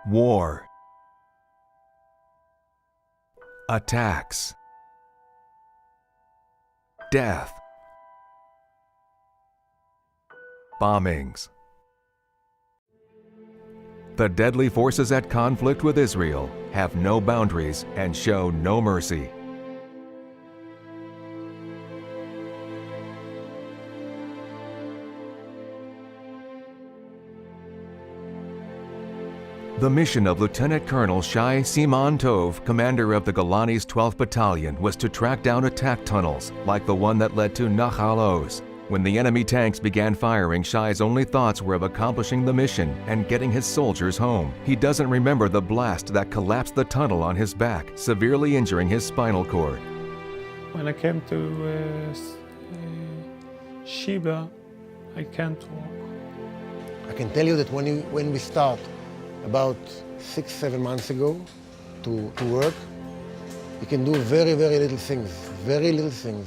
War. Attacks. Death. Bombings. The deadly forces at conflict with Israel have no boundaries and show no mercy. The mission of Lieutenant Colonel Shai Simon Tov, commander of the Golani's 12th Battalion, was to track down attack tunnels like the one that led to Nahal Oz. When the enemy tanks began firing, Shai's only thoughts were of accomplishing the mission and getting his soldiers home. He doesn't remember the blast that collapsed the tunnel on his back, severely injuring his spinal cord. When I came to Sheba, I can't walk. I can tell you that when we start about 6-7 months ago to work, you can do very, very little things, very little things.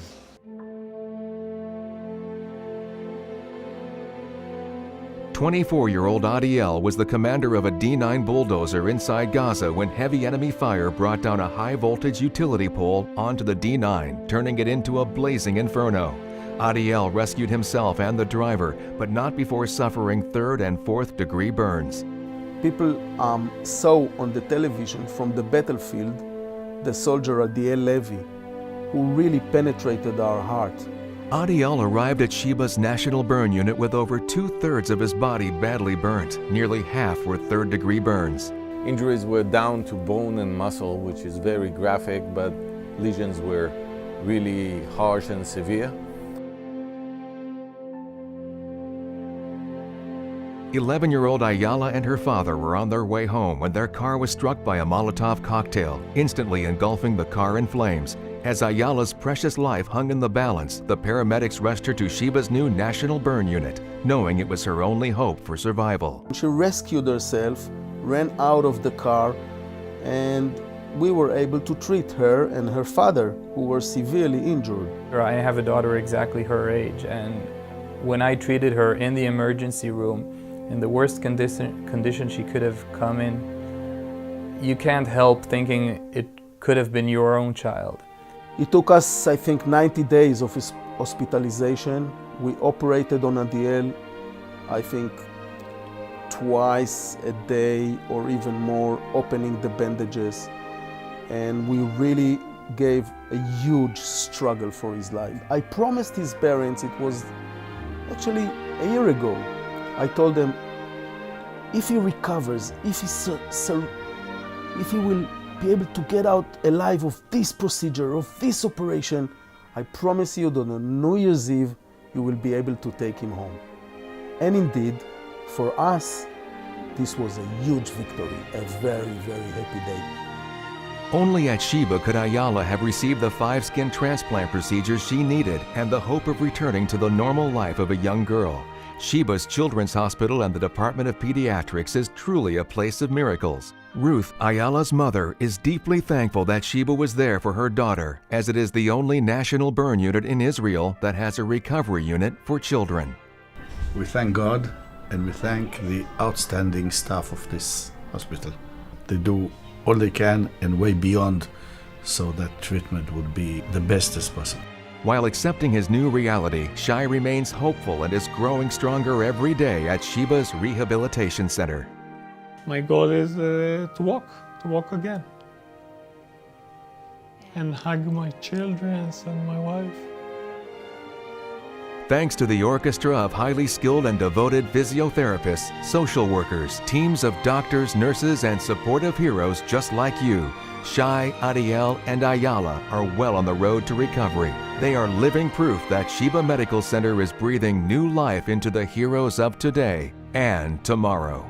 24-year-old Adiel was the commander of a D9 bulldozer inside Gaza when heavy enemy fire brought down a high-voltage utility pole onto the D9, turning it into a blazing inferno. Adiel rescued himself and the driver, but not before suffering 3rd and 4th degree burns. People saw on the television from the battlefield the soldier Adiel Levy, who really penetrated our heart. Adiel arrived at Sheba's National Burn Unit with over 2/3 of his body badly burnt. Nearly half were 3rd degree burns. Injuries were down to bone and muscle, which is very graphic, but lesions were really harsh and severe. 11-year-old Ayala and her father were on their way home when their car was struck by a Molotov cocktail, instantly engulfing the car in flames. As Ayala's precious life hung in the balance, the paramedics rushed her to Sheba's new National Burn Unit, knowing it was her only hope for survival. She rescued herself, ran out of the car, and we were able to treat her and her father, who were severely injured. I have a daughter exactly her age, and when I treated her in the emergency room, in the worst condition she could have come in, you can't help thinking it could have been your own child. It took us, I think, 90 days of hospitalization. We operated on Adiel, I think, twice a day or even more, opening the bandages. And we really gave a huge struggle for his life. I promised his parents, it was actually a year ago, I told them, if he recovers, if he will be able to get out alive of this procedure, of this operation, I promise you that on New Year's Eve, you will be able to take him home. And indeed, for us, this was a huge victory, a very, very happy day. Only at Sheba could Ayala have received the 5 skin transplant procedures she needed and the hope of returning to the normal life of a young girl. Sheba's Children's Hospital and the Department of Pediatrics is truly a place of miracles. Ruth, Ayala's mother, is deeply thankful that Sheba was there for her daughter, as it is the only national burn unit in Israel that has a recovery unit for children. We thank God and we thank the outstanding staff of this hospital. They do all they can and way beyond so that treatment would be the best as possible. While accepting his new reality, Shai remains hopeful and is growing stronger every day at Sheba's Rehabilitation Center. My goal is to walk again. And hug my children and my wife. Thanks to the orchestra of highly skilled and devoted physiotherapists, social workers, teams of doctors, nurses, and supportive heroes just like you, Shai, Adiel, and Ayala are well on the road to recovery. They are living proof that Sheba Medical Center is breathing new life into the heroes of today and tomorrow.